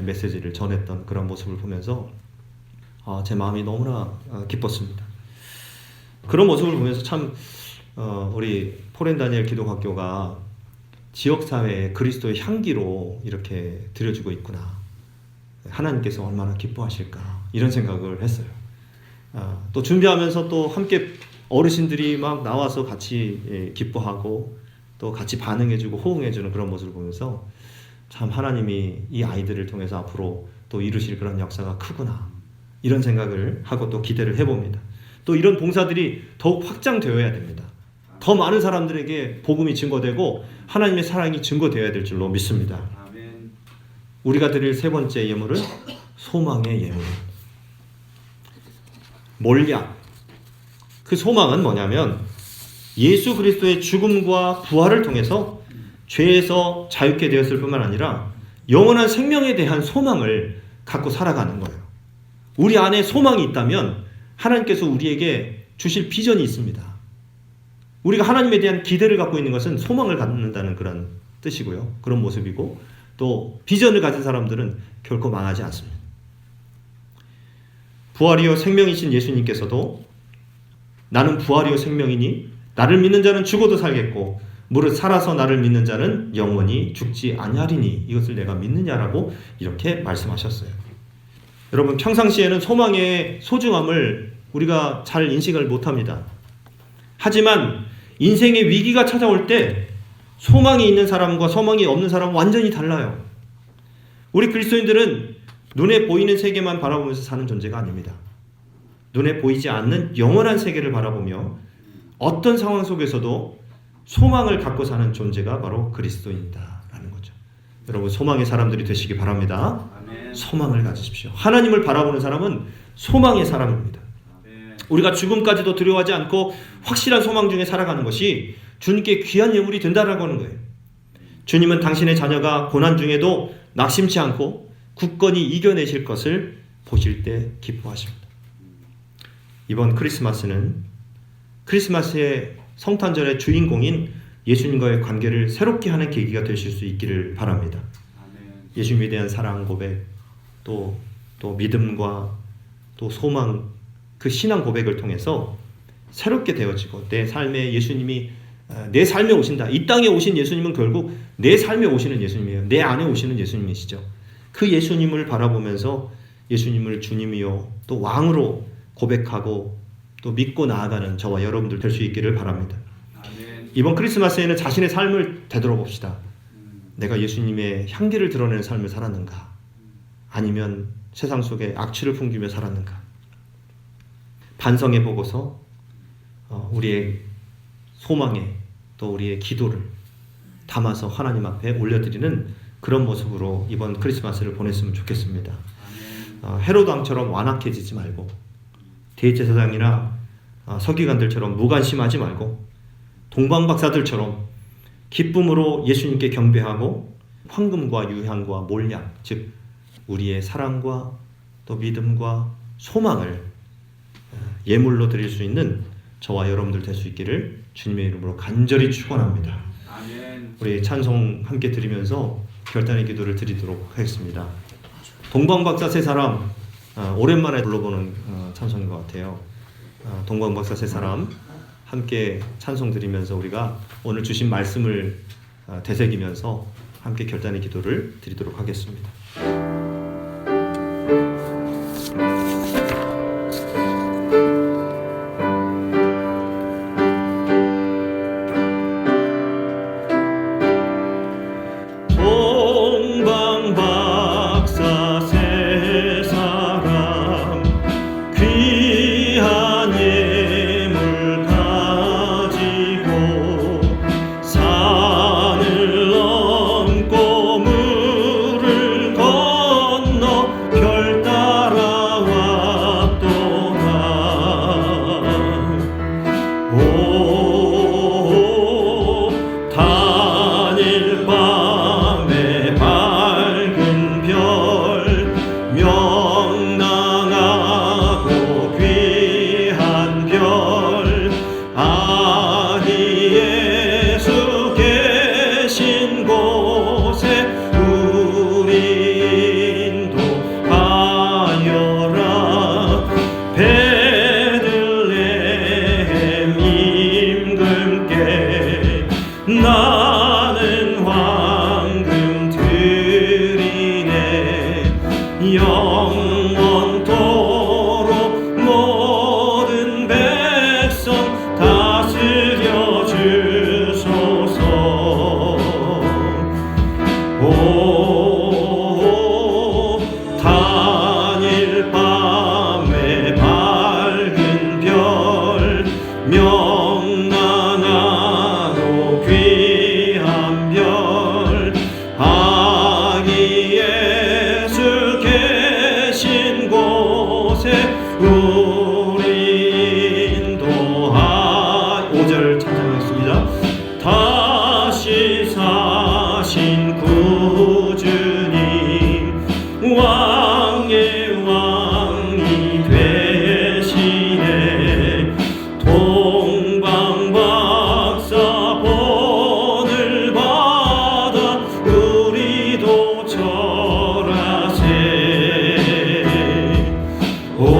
A: 메시지를 전했던 그런 모습을 보면서 제 마음이 너무나 기뻤습니다. 그런 모습을 보면서 참 우리 포렌다니엘 기도학교가 지역사회에 그리스도의 향기로 이렇게 드려지고 있구나. 하나님께서 얼마나 기뻐하실까 이런 생각을 했어요. 또 준비하면서 또 함께 어르신들이 막 나와서 같이 기뻐하고 또 같이 반응해주고 호응해주는 그런 모습을 보면서 참 하나님이 이 아이들을 통해서 앞으로 또 이루실 그런 역사가 크구나 이런 생각을 하고 또 기대를 해봅니다. 또 이런 봉사들이 더욱 확장되어야 됩니다. 더 많은 사람들에게 복음이 증거되고 하나님의 사랑이 증거되어야 될 줄로 믿습니다. 우리가 드릴 세 번째 예물은 소망의 예물. 몰약. 그 소망은 뭐냐면 예수 그리스도의 죽음과 부활을 통해서 죄에서 자유케 되었을 뿐만 아니라 영원한 생명에 대한 소망을 갖고 살아가는 거예요. 우리 안에 소망이 있다면 하나님께서 우리에게 주실 비전이 있습니다. 우리가 하나님에 대한 기대를 갖고 있는 것은 소망을 갖는다는 그런 뜻이고요. 그런 모습이고 또 비전을 가진 사람들은 결코 망하지 않습니다. 부활이요 생명이신 예수님께서도 나는 부활이요 생명이니 나를 믿는 자는 죽어도 살겠고 무릇 살아서 나를 믿는 자는 영원히 죽지 아니하리니 이것을 내가 믿느냐라고 이렇게 말씀하셨어요. 여러분 평상시에는 소망의 소중함을 우리가 잘 인식을 못합니다. 하지만 인생의 위기가 찾아올 때 소망이 있는 사람과 소망이 없는 사람은 완전히 달라요. 우리 그리스도인들은 눈에 보이는 세계만 바라보면서 사는 존재가 아닙니다. 눈에 보이지 않는 영원한 세계를 바라보며 어떤 상황 속에서도 소망을 갖고 사는 존재가 바로 그리스도인이다라는 거죠. 여러분 소망의 사람들이 되시기 바랍니다. 아멘. 소망을 가지십시오. 하나님을 바라보는 사람은 소망의 사람입니다. 아멘. 우리가 죽음까지도 두려워하지 않고 확실한 소망 중에 살아가는 것이 주님께 귀한 예물이 된다라고 하는 거예요. 주님은 당신의 자녀가 고난 중에도 낙심치 않고 굳건히 이겨내실 것을 보실 때 기뻐하십니다. 이번 크리스마스는 크리스마스의 성탄절의 주인공인 예수님과의 관계를 새롭게 하는 계기가 되실 수 있기를 바랍니다. 예수님에 대한 사랑 고백, 또 믿음과 또 소망, 그 신앙 고백을 통해서 새롭게 되어지고 내 삶에 예수님이 내 삶에 오신다. 이 땅에 오신 예수님은 결국 내 삶에 오시는 예수님이에요. 내 안에 오시는 예수님이시죠. 그 예수님을 바라보면서 예수님을 주님이요 또 왕으로 고백하고 또 믿고 나아가는 저와 여러분들 될 수 있기를 바랍니다. 이번 크리스마스에는 자신의 삶을 되돌아봅시다. 내가 예수님의 향기를 드러내는 삶을 살았는가? 아니면 세상 속에 악취를 풍기며 살았는가? 반성해 보고서 우리의 소망에 또 우리의 기도를 담아서 하나님 앞에 올려드리는 그런 모습으로 이번 크리스마스를 보냈으면 좋겠습니다. 헤로드 왕처럼 완악해지지 말고 대제사장이나 서기관들처럼 무관심하지 말고 동방박사들처럼 기쁨으로 예수님께 경배하고 황금과 유향과 몰약, 즉 우리의 사랑과 또 믿음과 소망을 예물로 드릴 수 있는 저와 여러분들 될 수 있기를 주님의 이름으로 간절히 축원합니다. 우리 찬송 함께 드리면서 결단의 기도를 드리도록 하겠습니다. 동방박사 세 사람, 오랜만에 불러보는 찬송인 것 같아요. 동방박사 세 사람 함께 찬송 드리면서 우리가 오늘 주신 말씀을 되새기면서 함께 결단의 기도를 드리도록 하겠습니다.
B: 나는 황금 드리네 영원토록 모든 백성 다스려 주소서. 오 단일 밤에 밝은 별 명랑하고 귀한 별 아기 예수 계신 곳에 우리 인도하 5절 찬양하겠습니다. 다시 사신 구주님 왕의 왕이 되시네 동방박사 본을 받아 우리도 절하세. 오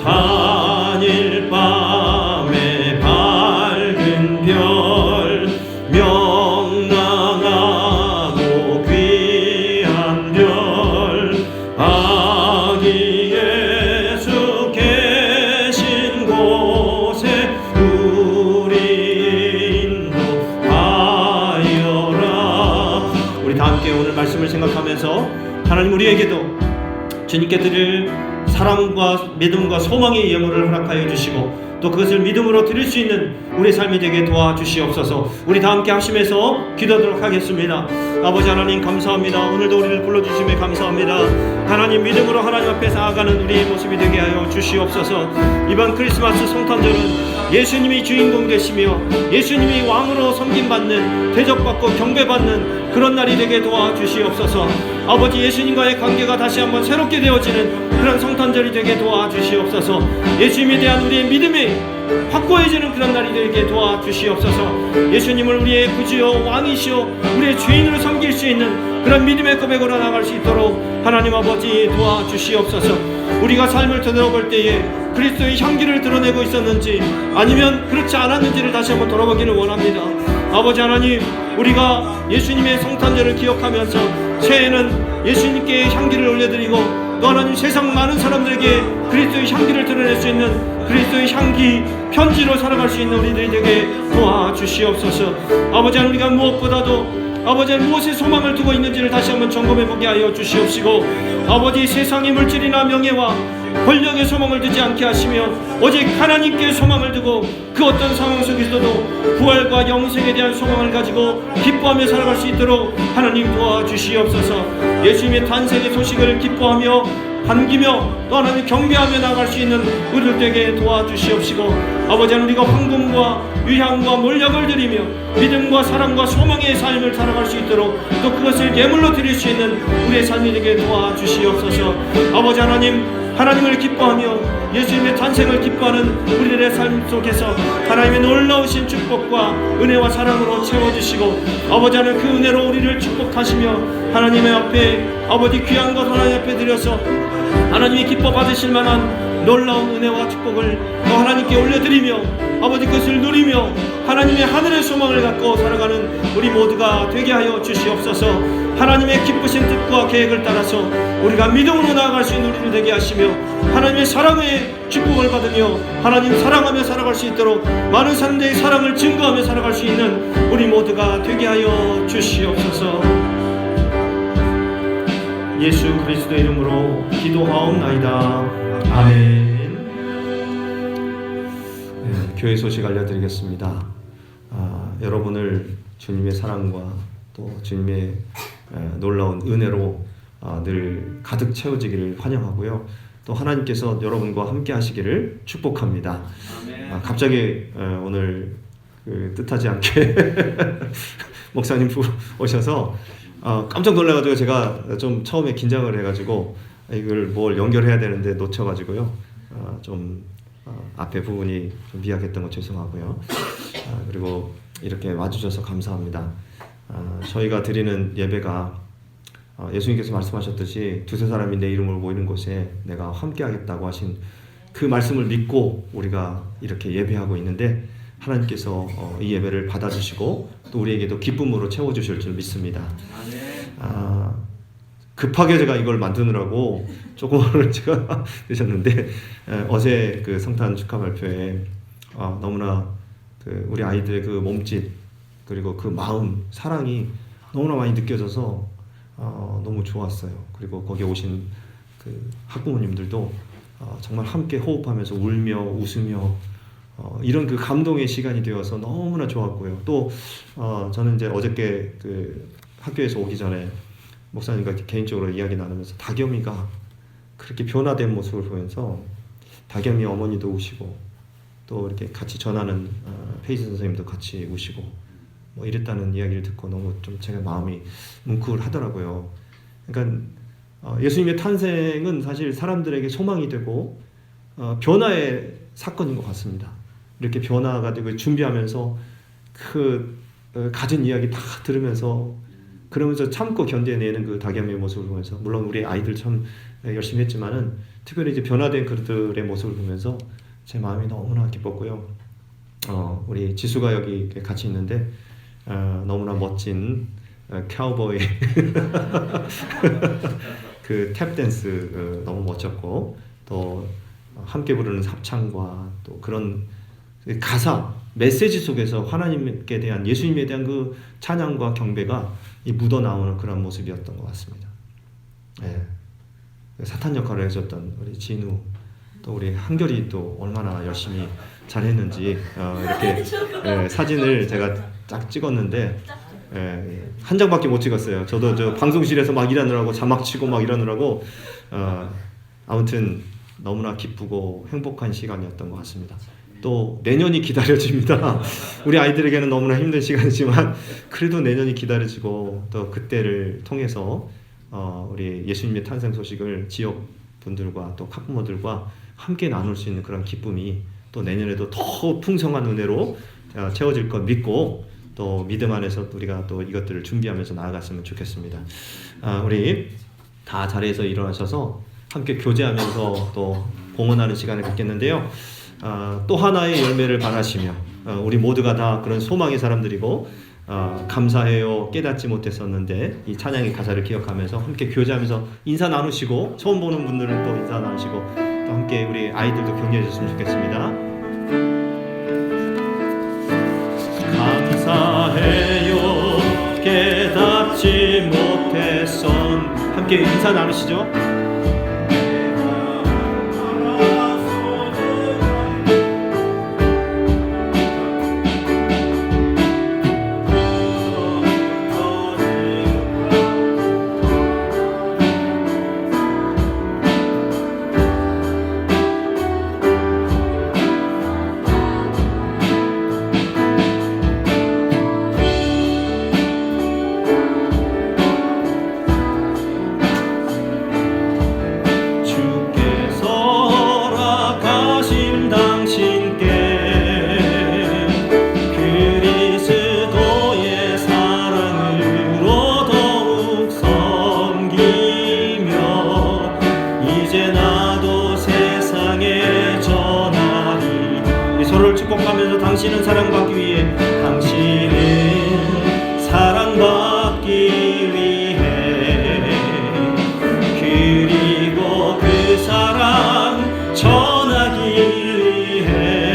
B: 단일 밤에 밝은 별 명랑하고 귀한 별 아기 예수 계신 곳에 우리 인도하여라.
A: 우리 다 함께 오늘 말씀을 생각하면서 하나님 우리에게도 주님께 드릴 사랑과 믿음과 소망의 예물을 허락하여 주시고 또 그것을 믿음으로 드릴 수 있는 우리 삶이 되게 도와주시옵소서. 우리 다 함께 하시면서 기도하도록 하겠습니다. 아버지 하나님 감사합니다. 오늘도 우리를 불러주심에 감사합니다. 하나님 믿음으로 하나님 앞에 나아가는 우리의 모습이 되게 하여 주시옵소서. 이번 크리스마스 성탄절은 예수님이 주인공 되시며 예수님이 왕으로 섬김받는, 대접받고 경배받는 그런 날이 되게 도와주시옵소서. 아버지 예수님과의 관계가 다시 한번 새롭게 되어지는 그런 성탄절이 되게 도와주시옵소서. 예수님에 대한 우리의 믿음이 확고해지는 그런 날이 되게 도와주시옵소서. 예수님을 우리의 구주요 왕이시오 우리의 주인으로 섬길 수 있는 그런 믿음의 고백으로 나아갈 수 있도록 하나님 아버지 도와주시옵소서. 우리가 삶을 되돌아볼 때에 그리스도의 향기를 드러내고 있었는지 아니면 그렇지 않았는지를 다시 한번 돌아보기를 원합니다. 아버지 하나님, 우리가 예수님의 성탄절을 기억하면서 새해에는 예수님께 향기를 올려드리고 또 하나님 세상 많은 사람들에게 그리스도의 향기를 드러낼 수 있는 그리스도의 향기 편지로 살아갈 수 있는 우리들이 되게 도와주시옵소서. 아버지 하나님, 우리가 무엇보다도 아버지 무엇에 소망을 두고 있는지를 다시 한번 점검해보게 하여 주시옵시고, 아버지 세상의 물질이나 명예와 권력의 소망을 두지 않게 하시며 오직 하나님께 소망을 두고 그 어떤 상황 속에서도 부활과 영생에 대한 소망을 가지고 기뻐하며 살아갈 수 있도록 하나님 도와주시옵소서. 예수님의 탄생의 소식을 기뻐하며 반기며 또 하나님 경배하며 나아갈 수 있는 우리들 되게 도와주시옵시고, 아버지 하나님, 우리가 황금과 유향과 몰약을 드리며 믿음과 사랑과 소망의 삶을 살아갈 수 있도록 또 그것을 예물로 드릴 수 있는 우리의 삶이 되게 도와주시옵소서. 아버지 하나님, 하나님을 기뻐하며 예수님의 탄생을 기뻐하는 우리들의 삶 속에서 하나님의 놀라우신 축복과 은혜와 사랑으로 채워주시고, 아버지 하나님 그 은혜로 우리를 축복하시며 하나님의 앞에 아버지 귀한 것 하나님 앞에 드려서 하나님이 기뻐 받으실 만한 놀라운 은혜와 축복을 또 하나님께 올려드리며 아버지 그것을 누리며 하나님의 하늘의 소망을 갖고 살아가는 우리 모두가 되게 하여 주시옵소서. 하나님의 기쁘신 뜻과 계획을 따라서 우리가 믿음으로 나아갈 수 있는 우리를 되게 하시며 하나님의 사랑의 축복을 받으며 하나님 사랑하며 살아갈 수 있도록 많은 사람들의 사랑을 증거하며 살아갈 수 있는 우리 모두가 되게 하여 주시옵소서. 예수 그리스도의 이름으로 기도하옵나이다. 아멘. 네, 교회 소식 알려드리겠습니다. 여러분을 주님의 사랑과 또 주님의 놀라운 은혜로 늘 가득 채워지기를 환영하고요. 또 하나님께서 여러분과 함께 하시기를 축복합니다. 갑자기 오늘 뜻하지 않게 목사님 오셔서 깜짝 놀라가지고 제가 좀 처음에 긴장을 해가지고 이걸 뭘 연결해야 되는데 놓쳐가지고요. 앞에 부분이 좀 미약했던 거 죄송하고요. 그리고 이렇게 와주셔서 감사합니다. 저희가 드리는 예배가 예수님께서 말씀하셨듯이 두세 사람이 내 이름으로 모이는 곳에 내가 함께 하겠다고 하신 그 말씀을 믿고 우리가 이렇게 예배하고 있는데 하나님께서 이 예배를 받아주시고 또 우리에게도 기쁨으로 채워주실 줄 믿습니다. 급하게 제가 이걸 만드느라고 조금 제가 늦었는데 어제 그 성탄 축하 발표에 너무나 우리 아이들의 그 몸짓 그리고 그 마음, 사랑이 너무나 많이 느껴져서 너무 좋았어요. 그리고 거기에 오신 그 학부모님들도 정말 함께 호흡하면서 울며 웃으며 이런 그 감동의 시간이 되어서 너무나 좋았고요. 또 저는 이제 어저께 그 학교에서 오기 전에 목사님과 개인적으로 이야기 나누면서 다겸이가 그렇게 변화된 모습을 보면서 다겸이 어머니도 우시고 또 이렇게 같이 전하는 페이지 선생님도 같이 우시고 뭐 이랬다는 이야기를 듣고 너무 좀 제가 마음이 뭉클하더라고요. 그러니까 예수님의 탄생은 사실 사람들에게 소망이 되고 변화의 사건인 것 같습니다. 이렇게 변화가 되고 준비하면서 그 가진 이야기 다 들으면서 그러면서 참고 견뎌내는 그 다겸이의 모습을 보면서 물론 우리 아이들 참 열심히 했지만은 특별히 이제 변화된 그들의 모습을 보면서 제 마음이 너무나 기뻤고요. 우리 지수가 여기 같이 있는데 너무나 멋진 카우보이 그 탭댄스 너무 멋졌고 또 함께 부르는 합창과 또 그런 가사 메시지 속에서 하나님께 대한 예수님에 대한 그 찬양과 경배가 묻어나오는 그런 모습이었던 것 같습니다. 네. 사탄 역할을 해줬던 우리 진우 또 우리 한결이 또 얼마나 열심히 잘했는지 이렇게 사진을 제가 딱 찍었는데 한 장밖에 못 찍었어요. 저도 저 방송실에서 막 일하느라고 자막 치고 막 이러느라고 아무튼 너무나 기쁘고 행복한 시간이었던 것 같습니다. 또 내년이 기다려집니다. 우리 아이들에게는 너무나 힘든 시간이지만 그래도 내년이 기다려지고 또 그때를 통해서 우리 예수님의 탄생 소식을 지역 분들과 또 학부모들과 함께 나눌 수 있는 그런 기쁨이 또 내년에도 더 풍성한 은혜로 채워질 것 믿고 또 믿음 안에서 우리가 또 이것들을 준비하면서 나아갔으면 좋겠습니다. 우리 다 자리에서 일어나셔서 함께 교제하면서 또 봉헌하는 시간을 갖겠는데요. 또 하나의 열매를 바라시며 우리 모두가 다 그런 소망의 사람들이고 감사해요 깨닫지 못했었는데 이 찬양의 가사를 기억하면서 함께 교제하면서 인사 나누시고 처음 보는 분들은 또 인사 나누시고 또 함께 우리 아이들도 격려해 주셨으면 좋겠습니다.
B: 감사해요 깨닫지 못했던
A: 함께 인사 나누시죠.
B: 축복하면서 당신은 사랑받기 위해 당신은 사랑받기 위해 그리고 그 사랑 전하기 위해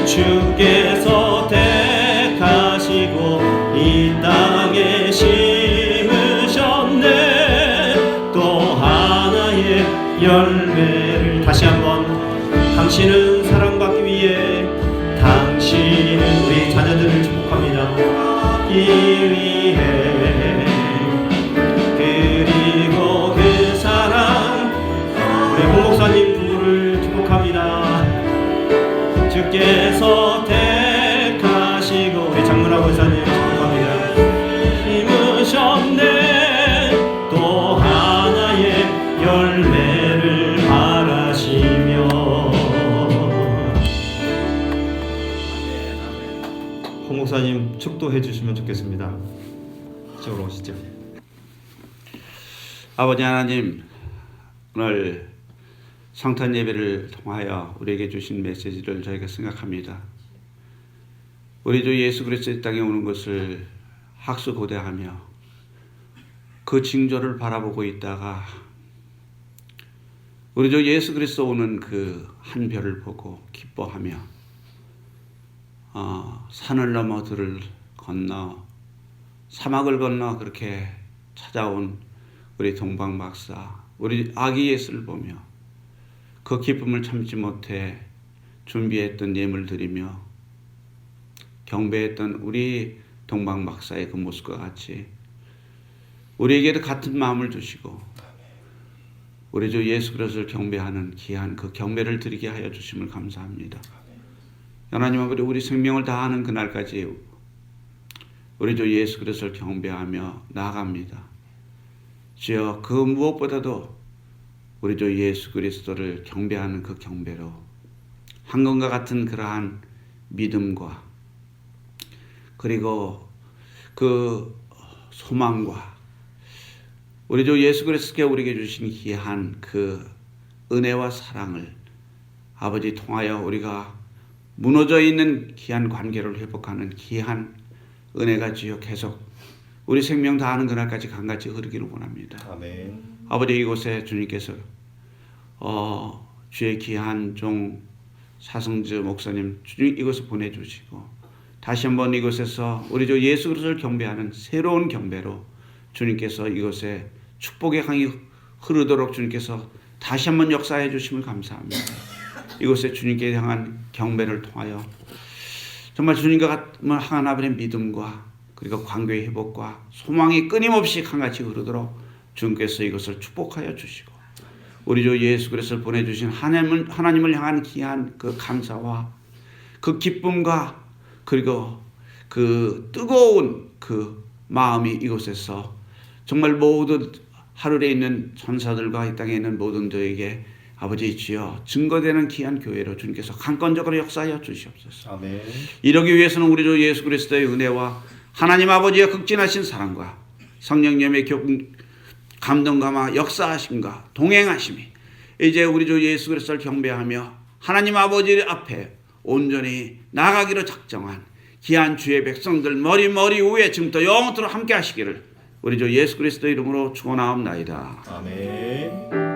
B: 주께서 택하시고 이 땅에 심으셨네. 또 하나의 열매를 다시 한번 당신은 사랑받기 위해 당신은 우리 자녀들을 축복합니다. 이 위해 그리고 그 사랑 우리 홍목사님 부부를 축복합니다. 주께서 택하시고 우리 장문하고 의사님 축복합니다. 심으셨네. 또 하나의 열매를 바라시며
A: 홍 목사님 축도해 주시면 좋겠습니다. 이쪽으로 오시죠.
C: 아버지 하나님, 오늘 성탄 예배를 통하여 우리에게 주신 메시지를 저희가 생각합니다. 우리 주 예수 그리스도의 땅에 오는 것을 학수고대하며 그 징조를 바라보고 있다가 우리 주 예수 그리스도 오는 그 한 별을 보고 기뻐하며 산을 넘어 들을 건너 사막을 건너 그렇게 찾아온 우리 동방 박사, 우리 아기 예수를 보며 그 기쁨을 참지 못해 준비했던 예물 드리며 경배했던 우리 동방 박사의 그 모습과 같이 우리에게도 같은 마음을 주시고 우리 주 예수 그리스도를 경배하는 귀한 그 경배를 드리게 하여 주심을 감사합니다. 하나님 아버지, 우리 생명을 다하는 그날까지 우리 주 예수 그리스도를 경배하며 나아갑니다. 주여, 그 무엇보다도 우리 주 예수 그리스도를 경배하는 그 경배로 한금과 같은 그러한 믿음과 그리고 그 소망과 우리 주 예수 그리스도께 우리에게 주신 귀한 그 은혜와 사랑을 아버지 통하여 우리가 무너져 있는 귀한 관계를 회복하는 귀한 은혜가 주여 계속 우리 생명 다하는 그날까지 강같이 흐르기를 원합니다.
A: 아멘.
C: 아버지, 이곳에 주님께서 주의 귀한 종 사성주 목사님 주님 이곳에 보내주시고 다시 한번 이곳에서 우리 주 예수 그리스도를 경배하는 새로운 경배로 주님께서 이곳에 축복의 강이 흐르도록 주님께서 다시 한번 역사해 주심을 감사합니다. 이곳에 주님께 향한 경배를 통하여 정말 주님과 향한 아버지의 믿음과 그리고 관계의 회복과 소망이 끊임없이 강같이 흐르도록 주님께서 이것을 축복하여 주시고 우리 주 예수 그리스도를 보내주신 하나님을 향한 귀한 그 감사와 그 기쁨과 그리고 그 뜨거운 그 마음이 이곳에서 정말 모든 하늘에 있는 천사들과 이 땅에 있는 모든 저에게 아버지 주여 증거되는 귀한 교회로 주님께서 강권적으로 역사하여 주시옵소서.
A: 아멘.
C: 이러기 위해서는 우리 주 예수 그리스도의 은혜와 하나님 아버지의 극진하신 사랑과 성령님의 감동감화 역사하심과 동행하심이 이제 우리 주 예수 그리스도를 경배하며 하나님 아버지 앞에 온전히 나가기로 작정한 귀한 주의 백성들 머리 위에 지금부터 영원토록 함께 하시기를 우리 주 예수 그리스도 이름으로 축원하옵나이다.
A: 아멘.